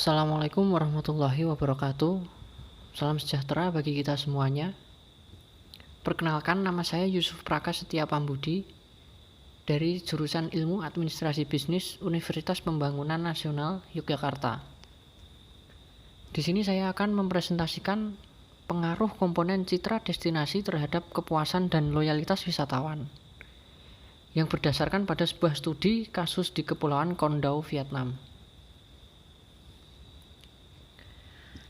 Assalamualaikum warahmatullahi wabarakatuh. Salam sejahtera bagi kita semuanya. Perkenalkan, nama saya Yusuf Praka Setia Pambudi dari jurusan Ilmu Administrasi Bisnis Universitas Pembangunan Nasional Yogyakarta. Di sini saya akan mempresentasikan pengaruh komponen citra destinasi terhadap kepuasan dan loyalitas wisatawan yang berdasarkan pada sebuah studi kasus di Kepulauan Con Dao, Vietnam.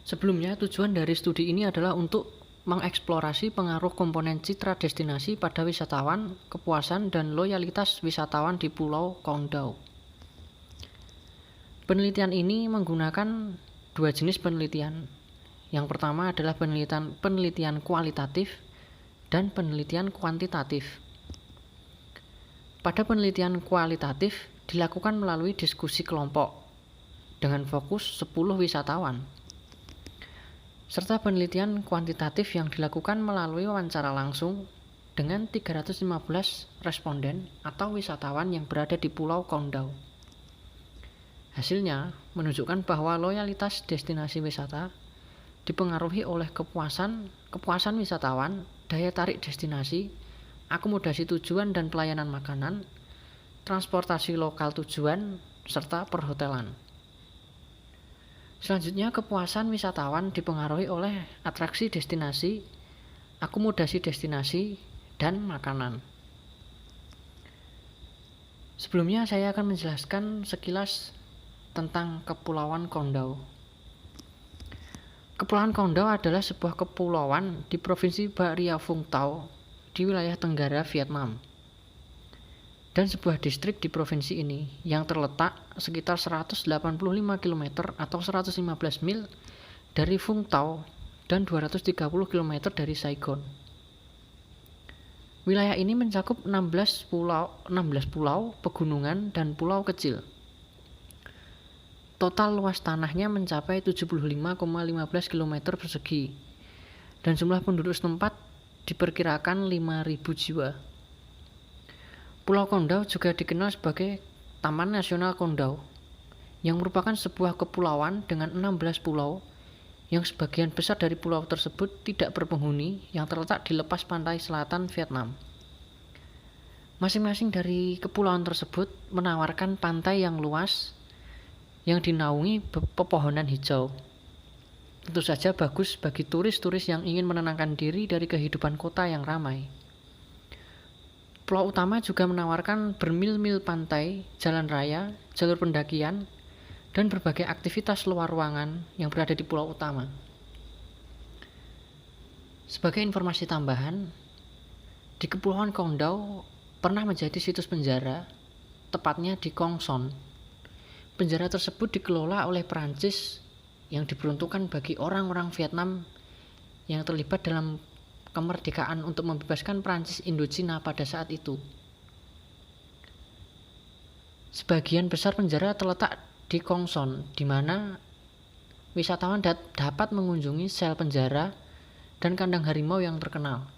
Sebelumnya, tujuan dari studi ini adalah untuk mengeksplorasi pengaruh komponen citra destinasi pada wisatawan, kepuasan, dan loyalitas wisatawan di Pulau Con Dao. Penelitian ini menggunakan dua jenis penelitian. Yang pertama adalah penelitian kualitatif dan penelitian kuantitatif. Pada penelitian kualitatif dilakukan melalui diskusi kelompok dengan fokus 10 wisatawan. Serta penelitian kuantitatif yang dilakukan melalui wawancara langsung dengan 315 responden atau wisatawan yang berada di Pulau Con Dao. Hasilnya menunjukkan bahwa loyalitas destinasi wisata dipengaruhi oleh kepuasan wisatawan, daya tarik destinasi, akomodasi tujuan dan pelayanan makanan, transportasi lokal tujuan, serta perhotelan. Selanjutnya, kepuasan wisatawan dipengaruhi oleh atraksi destinasi, akomodasi destinasi, dan makanan. Sebelumnya saya akan menjelaskan sekilas tentang Kepulauan Con Dao. Kepulauan Con Dao adalah sebuah kepulauan di Provinsi Bà Rịa Vũng Tàu di wilayah Tenggara Vietnam, dan sebuah distrik di provinsi ini yang terletak sekitar 185 km atau 115 mil dari Vũng Tàu dan 230 km dari Saigon. Wilayah ini mencakup 16 pulau, pegunungan, dan pulau kecil. Total luas tanahnya mencapai 75,15 km persegi dan jumlah penduduk setempat diperkirakan 5.000 jiwa. Pulau Con Dao juga dikenal sebagai Taman Nasional Con Dao, yang merupakan sebuah kepulauan dengan 16 pulau yang sebagian besar dari pulau tersebut tidak berpenghuni yang terletak di lepas pantai selatan Vietnam. Masing-masing dari kepulauan tersebut menawarkan pantai yang luas yang dinaungi pepohonan hijau. Tentu saja bagus bagi turis-turis yang ingin menenangkan diri dari kehidupan kota yang ramai. Pulau utama juga menawarkan bermil-mil pantai, jalan raya, jalur pendakian, dan berbagai aktivitas luar ruangan yang berada di pulau utama. Sebagai informasi tambahan, di Kepulauan Con Dao pernah menjadi situs penjara, tepatnya di Con Son. Penjara tersebut dikelola oleh Prancis yang diperuntukkan bagi orang-orang Vietnam yang terlibat dalam kemerdekaan untuk membebaskan Prancis Indochina pada saat itu. Sebagian besar penjara terletak di Con Son, di mana wisatawan dapat mengunjungi sel penjara dan kandang harimau yang terkenal.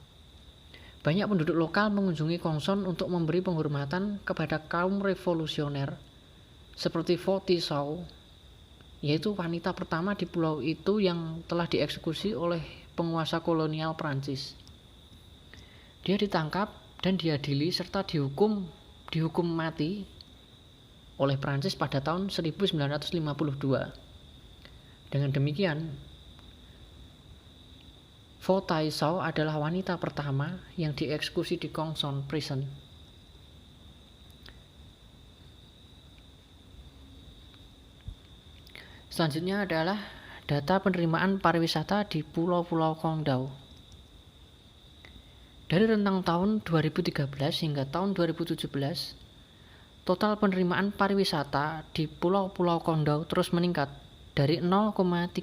Banyak penduduk lokal mengunjungi Con Son untuk memberi penghormatan kepada kaum revolusioner seperti Pho Thi Sao, yaitu wanita pertama di pulau itu yang telah dieksekusi oleh penguasa kolonial Prancis. Dia ditangkap dan diadili serta dihukum mati oleh Prancis pada tahun 1952. Dengan demikian, Pho Thi Sao adalah wanita pertama yang dieksekusi di Con Son Prison. Selanjutnya adalah data penerimaan pariwisata di Pulau-Pulau Con Dao. Dari rentang tahun 2013 hingga tahun 2017, total penerimaan pariwisata di Pulau-Pulau Con Dao terus meningkat dari 0,358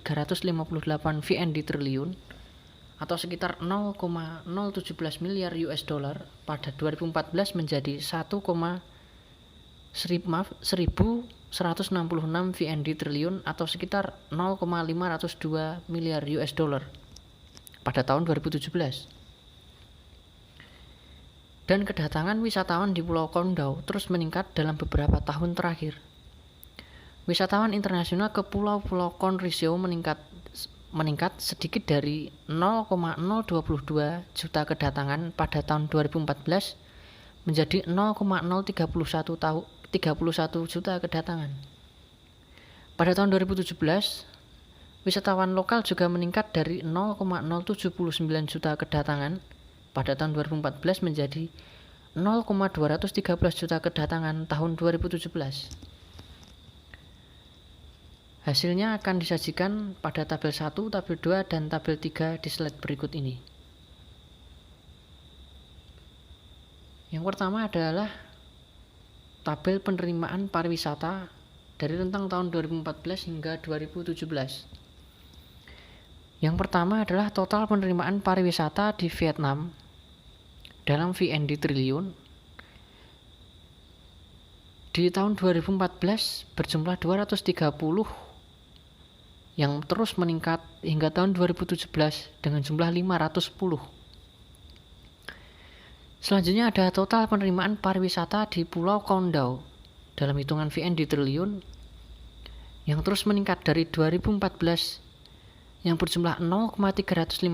VND triliun atau sekitar 0,017 miliar US dollar pada 2014 menjadi 1,1166 VND triliun atau sekitar 0,502 miliar US dollar pada tahun 2017. Dan kedatangan wisatawan di Pulau Con Dao terus meningkat dalam beberapa tahun terakhir. wisatawan internasional ke Pulau-Pulau Konriseo meningkat sedikit dari 0,022 juta kedatangan pada tahun 2014 menjadi 0,031 juta kedatangan. Pada tahun 2017, wisatawan lokal juga meningkat dari 0,079 juta kedatangan pada tahun 2014 menjadi 0,213 juta kedatangan tahun 2017. Hasilnya akan disajikan pada tabel 1, tabel 2, dan tabel 3 di slide berikut ini. Yang pertama adalah tabel penerimaan pariwisata dari rentang tahun 2014 hingga 2017. Yang pertama adalah total penerimaan pariwisata di Vietnam dalam VND triliun di tahun 2014 berjumlah 230 yang terus meningkat hingga tahun 2017 dengan jumlah 510. Selanjutnya ada total penerimaan pariwisata di Pulau Condau dalam hitungan VND triliun yang terus meningkat dari 2014 yang berjumlah 0,358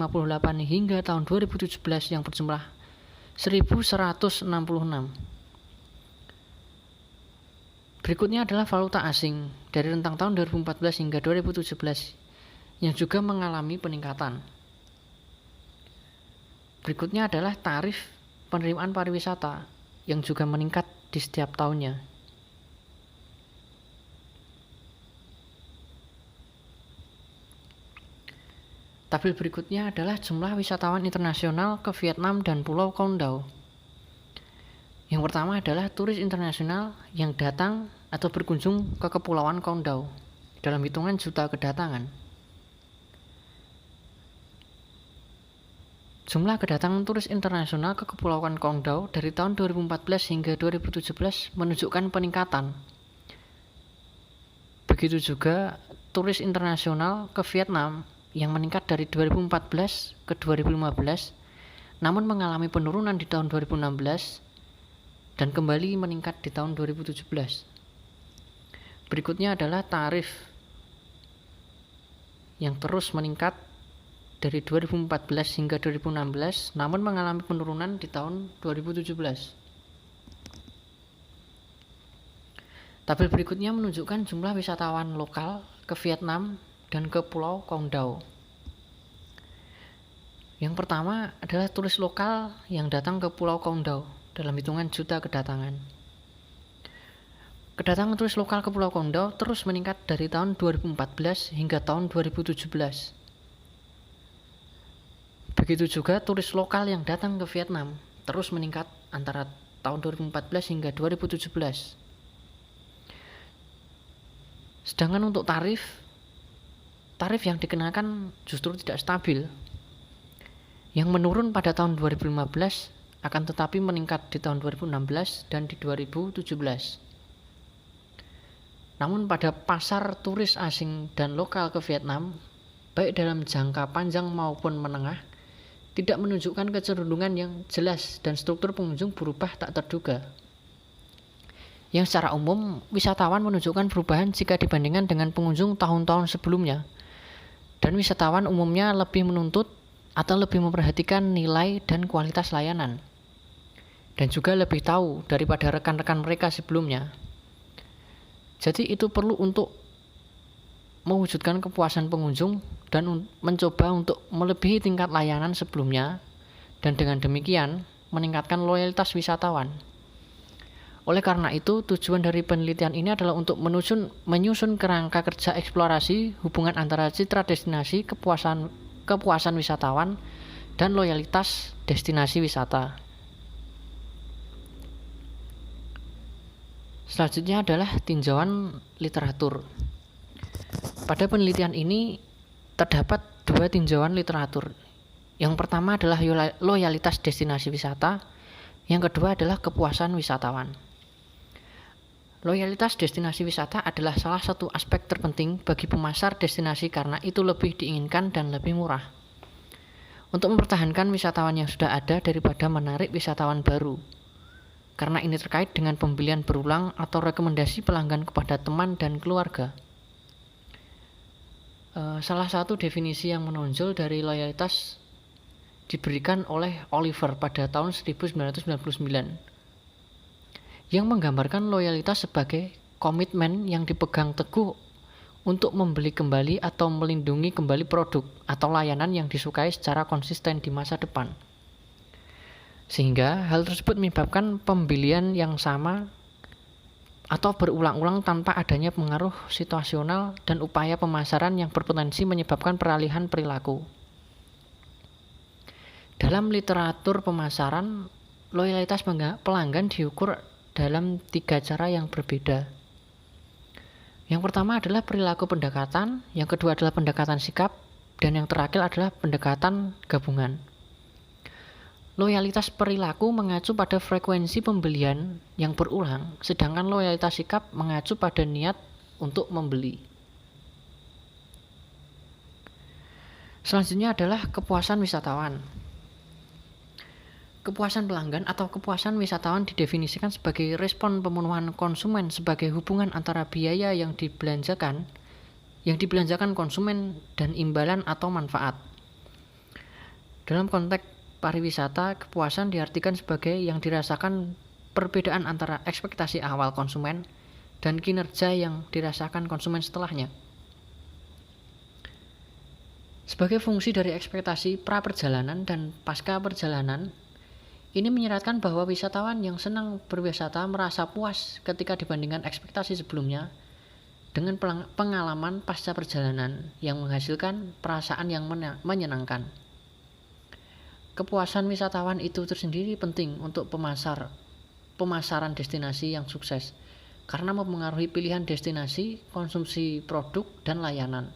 hingga tahun 2017 yang berjumlah 1.166. Berikutnya adalah valuta asing dari rentang tahun 2014 hingga 2017 yang juga mengalami peningkatan. Berikutnya adalah tarif penerimaan pariwisata yang juga meningkat di setiap tahunnya. Tabel berikutnya adalah jumlah wisatawan internasional ke Vietnam dan Pulau Condau. Yang pertama adalah turis internasional yang datang atau berkunjung ke Kepulauan Condau dalam hitungan juta kedatangan. Jumlah kedatangan turis internasional ke Kepulauan Condau dari tahun 2014 hingga 2017 menunjukkan peningkatan. Begitu juga turis internasional ke Vietnam yang meningkat dari 2014 ke 2015 namun mengalami penurunan di tahun 2016 dan kembali meningkat di tahun 2017. Berikutnya adalah tarif yang terus meningkat dari 2014 hingga 2016 namun mengalami penurunan di tahun 2017. Tabel berikutnya menunjukkan jumlah wisatawan lokal ke Vietnam dan ke Pulau Condau. Yang pertama adalah turis lokal yang datang ke Pulau Condau dalam hitungan juta kedatangan. Kedatangan turis lokal ke Pulau Condau terus meningkat dari tahun 2014 hingga tahun 2017. Begitu juga turis lokal yang datang ke Vietnam terus meningkat antara tahun 2014 hingga 2017. Sedangkan untuk tarif yang dikenakan justru tidak stabil. Yang menurun pada tahun 2015 akan tetapi meningkat di tahun 2016 dan di 2017. Namun pada pasar turis asing dan lokal ke Vietnam, baik dalam jangka panjang maupun menengah, tidak menunjukkan kecenderungan yang jelas dan struktur pengunjung berubah tak terduga. Yang secara umum, wisatawan menunjukkan perubahan jika dibandingkan dengan pengunjung tahun-tahun sebelumnya. Dan wisatawan umumnya lebih menuntut atau lebih memperhatikan nilai dan kualitas layanan. Dan juga lebih tahu daripada rekan-rekan mereka sebelumnya. Jadi itu perlu untuk mewujudkan kepuasan pengunjung dan mencoba untuk melebihi tingkat layanan sebelumnya dan dengan demikian meningkatkan loyalitas wisatawan. Oleh karena itu, tujuan dari penelitian ini adalah untuk menyusun kerangka kerja eksplorasi hubungan antara citra destinasi, kepuasan wisatawan, dan loyalitas destinasi wisata. Selanjutnya adalah tinjauan literatur. Pada penelitian ini terdapat dua tinjauan literatur. Yang pertama adalah loyalitas destinasi wisata, yang kedua adalah kepuasan wisatawan. Loyalitas destinasi wisata adalah salah satu aspek terpenting bagi pemasar destinasi karena itu lebih diinginkan dan lebih murah. Untuk mempertahankan wisatawan yang sudah ada daripada menarik wisatawan baru. karena ini terkait dengan pembelian berulang atau rekomendasi pelanggan kepada teman dan keluarga. Salah satu definisi yang menonjol dari loyalitas diberikan oleh Oliver pada tahun 1999 yang menggambarkan loyalitas sebagai komitmen yang dipegang teguh untuk membeli kembali atau melindungi kembali produk atau layanan yang disukai secara konsisten di masa depan. Sehingga hal tersebut menyebabkan pembelian yang sama atau berulang-ulang tanpa adanya pengaruh situasional dan upaya pemasaran yang berpotensi menyebabkan peralihan perilaku. Dalam literatur pemasaran, loyalitas pelanggan diukur dalam 3 cara yang berbeda. Yang pertama adalah perilaku pendekatan, yang kedua adalah pendekatan sikap, dan yang terakhir adalah pendekatan gabungan. Loyalitas perilaku mengacu pada frekuensi pembelian yang berulang, sedangkan loyalitas sikap mengacu pada niat untuk membeli. Selanjutnya adalah kepuasan wisatawan. Kepuasan pelanggan atau kepuasan wisatawan didefinisikan sebagai respon pemenuhan konsumen sebagai hubungan antara biaya yang dibelanjakan konsumen dan imbalan atau manfaat. Dalam konteks pariwisata, kepuasan diartikan sebagai yang dirasakan perbedaan antara ekspektasi awal konsumen dan kinerja yang dirasakan konsumen setelahnya. Sebagai fungsi dari ekspektasi pra-perjalanan dan pasca perjalanan, ini menyeratkan bahwa wisatawan yang senang berwisata merasa puas ketika dibandingkan ekspektasi sebelumnya dengan pengalaman pasca perjalanan yang menghasilkan perasaan yang menyenangkan. Kepuasan wisatawan itu tersendiri penting untuk pemasaran destinasi yang sukses karena mempengaruhi pilihan destinasi, konsumsi produk dan layanan,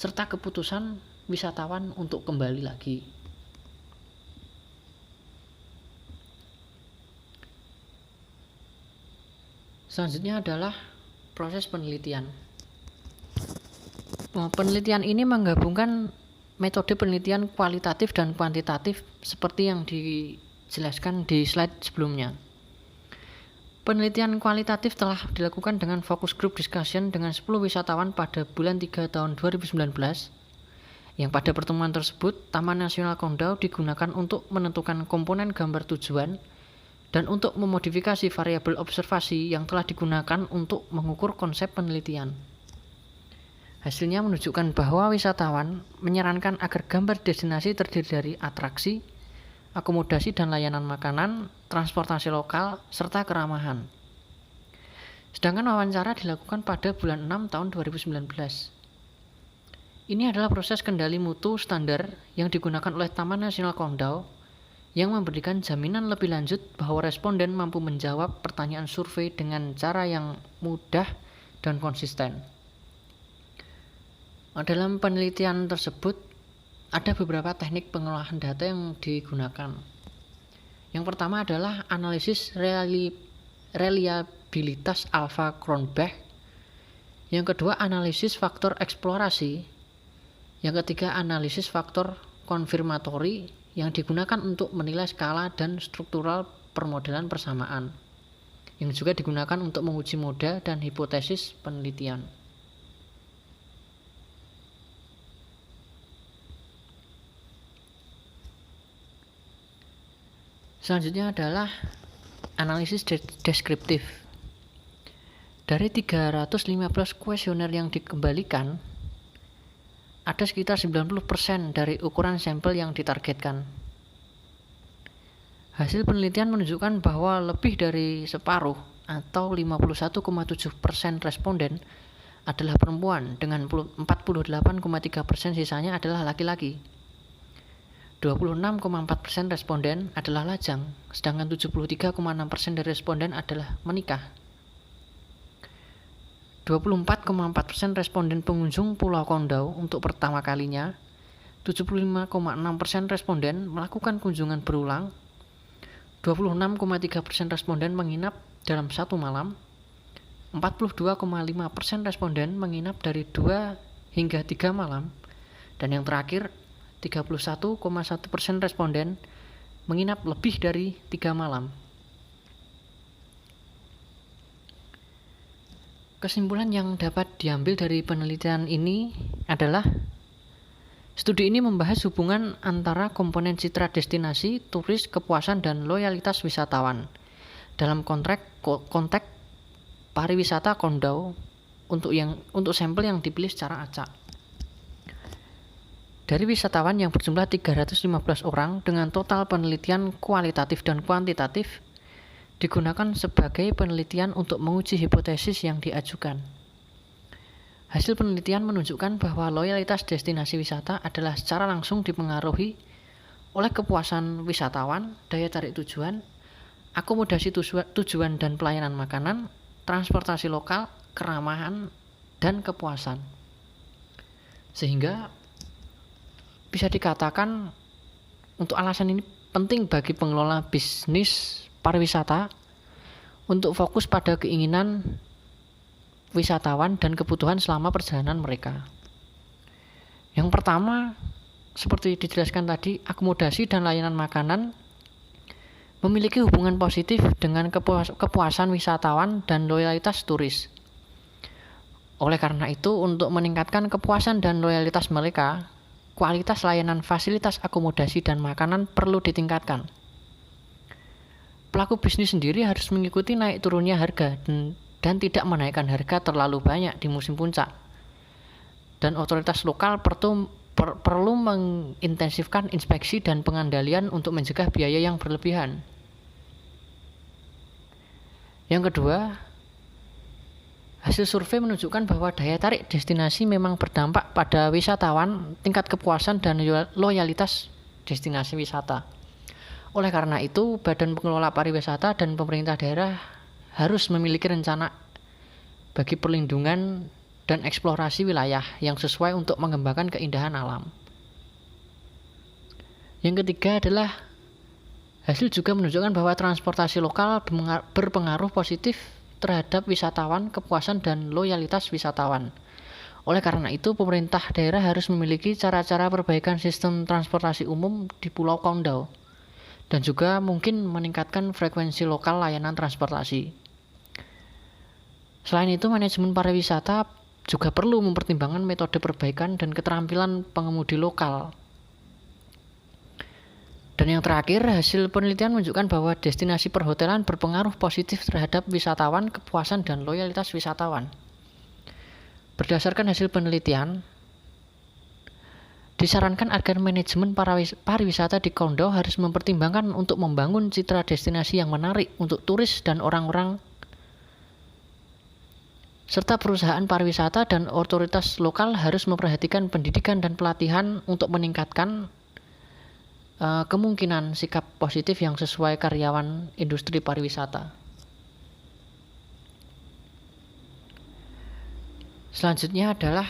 serta keputusan wisatawan untuk kembali lagi. Selanjutnya adalah proses penelitian. Penelitian ini menggabungkan metode penelitian kualitatif dan kuantitatif seperti yang dijelaskan di slide sebelumnya. Penelitian kualitatif telah dilakukan dengan focus group discussion dengan 10 wisatawan pada bulan 3 tahun 2019, yang pada pertemuan tersebut Taman Nasional Kondau digunakan untuk menentukan komponen gambar tujuan dan untuk memodifikasi variabel observasi yang telah digunakan untuk mengukur konsep penelitian. Hasilnya menunjukkan bahwa wisatawan menyarankan agar gambar destinasi terdiri dari atraksi, akomodasi dan layanan makanan, transportasi lokal, serta keramahan. Sedangkan wawancara dilakukan pada bulan 6 tahun 2019. Ini adalah proses kendali mutu standar yang digunakan oleh Taman Nasional Kondau yang memberikan jaminan lebih lanjut bahwa responden mampu menjawab pertanyaan survei dengan cara yang mudah dan konsisten. Dalam penelitian tersebut, ada beberapa teknik pengolahan data yang digunakan. Yang pertama adalah analisis reliabilitas alpha Cronbach. Yang kedua, analisis faktor eksplorasi. Yang ketiga, analisis faktor konfirmatori yang digunakan untuk menilai skala dan struktural permodelan persamaan, yang juga digunakan untuk menguji model dan hipotesis penelitian. Selanjutnya adalah analisis deskriptif. Dari 315 kuesioner yang dikembalikan, ada sekitar 90% dari ukuran sampel yang ditargetkan. Hasil penelitian menunjukkan bahwa lebih dari separuh atau 51,7% responden adalah perempuan, dengan 48,3% sisanya adalah laki-laki. 26,4% responden adalah lajang, sedangkan 73,6% dari responden adalah menikah. 24,4% responden pengunjung Pulau Kondau untuk pertama kalinya, 75,6% responden melakukan kunjungan berulang, 26,3% responden menginap dalam 1 malam, 42,5% responden menginap dari 2 hingga 3 malam, dan yang terakhir 31,1% responden menginap lebih dari 3 malam. Kesimpulan yang dapat diambil dari penelitian ini adalah studi ini membahas hubungan antara komponen citra destinasi, turis, kepuasan, dan loyalitas wisatawan dalam konteks pariwisata Kondau untuk sampel yang dipilih secara acak. Dari wisatawan yang berjumlah 315 orang dengan total penelitian kualitatif dan kuantitatif digunakan sebagai penelitian untuk menguji hipotesis yang diajukan. Hasil penelitian menunjukkan bahwa loyalitas destinasi wisata adalah secara langsung dipengaruhi oleh kepuasan wisatawan, daya tarik tujuan, akomodasi tujuan dan pelayanan makanan, transportasi lokal, keramahan, dan kepuasan. Sehingga bisa dikatakan untuk alasan ini penting bagi pengelola bisnis pariwisata untuk fokus pada keinginan wisatawan dan kebutuhan selama perjalanan mereka. Yang pertama, seperti dijelaskan tadi, akomodasi dan layanan makanan memiliki hubungan positif dengan kepuasan wisatawan dan loyalitas turis. Oleh karena itu, untuk meningkatkan kepuasan dan loyalitas mereka, kualitas layanan fasilitas akomodasi dan makanan perlu ditingkatkan. Pelaku bisnis sendiri harus mengikuti naik turunnya harga dan tidak menaikkan harga terlalu banyak di musim puncak. Dan otoritas lokal perlu mengintensifkan inspeksi dan pengendalian untuk mencegah biaya yang berlebihan. Yang kedua, hasil survei menunjukkan bahwa daya tarik destinasi memang berdampak pada wisatawan, tingkat kepuasan dan loyalitas destinasi wisata. Oleh karena itu, Badan Pengelola Pariwisata dan pemerintah daerah harus memiliki rencana bagi perlindungan dan eksplorasi wilayah yang sesuai untuk mengembangkan keindahan alam. Yang ketiga adalah hasil juga menunjukkan bahwa transportasi lokal berpengaruh positif terhadap wisatawan, kepuasan, dan loyalitas wisatawan. Oleh karena itu, pemerintah daerah harus memiliki cara-cara perbaikan sistem transportasi umum di Pulau Kondau dan juga mungkin meningkatkan frekuensi lokal layanan transportasi. Selain itu, manajemen pariwisata juga perlu mempertimbangkan metode perbaikan dan keterampilan pengemudi lokal. Dan yang terakhir, hasil penelitian menunjukkan bahwa destinasi perhotelan berpengaruh positif terhadap wisatawan, kepuasan, dan loyalitas wisatawan. Berdasarkan hasil penelitian, disarankan agar manajemen pariwisata di Kondau harus mempertimbangkan untuk membangun citra destinasi yang menarik untuk turis dan orang-orang, serta perusahaan pariwisata dan otoritas lokal harus memperhatikan pendidikan dan pelatihan untuk meningkatkan kemungkinan sikap positif yang sesuai karyawan industri pariwisata. Selanjutnya adalah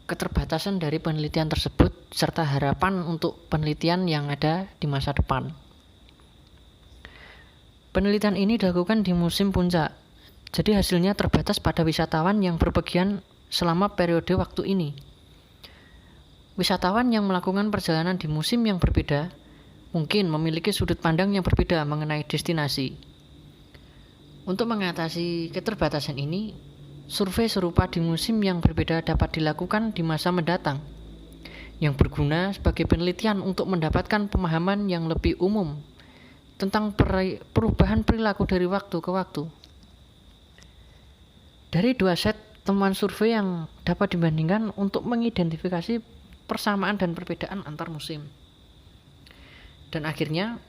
keterbatasan dari penelitian tersebut serta harapan untuk penelitian yang ada di masa depan. Penelitian ini dilakukan di musim puncak, jadi hasilnya terbatas pada wisatawan yang berpergian selama periode waktu ini. Wisatawan yang melakukan perjalanan di musim yang berbeda mungkin memiliki sudut pandang yang berbeda mengenai destinasi. Untuk mengatasi keterbatasan ini, survei serupa di musim yang berbeda dapat dilakukan di masa mendatang, yang berguna sebagai penelitian untuk mendapatkan pemahaman yang lebih umum tentang perubahan perilaku dari waktu ke waktu. Dari dua set temuan survei yang dapat dibandingkan untuk mengidentifikasi persamaan dan perbedaan antar musim. Dan akhirnya,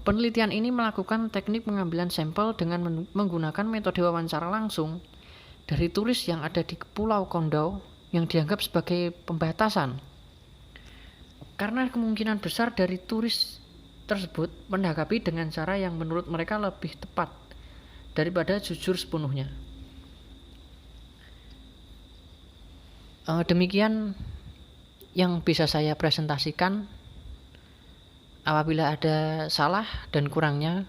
penelitian ini melakukan teknik pengambilan sampel dengan menggunakan metode wawancara langsung dari turis yang ada di Pulau Kondau yang dianggap sebagai pembatasan. Karena kemungkinan besar dari turis tersebut menanggapi dengan cara yang menurut mereka lebih tepat daripada jujur sepenuhnya. Demikian yang bisa saya presentasikan. Apabila ada salah dan kurangnya,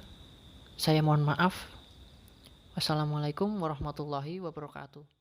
saya mohon maaf. Wassalamualaikum warahmatullahi wabarakatuh.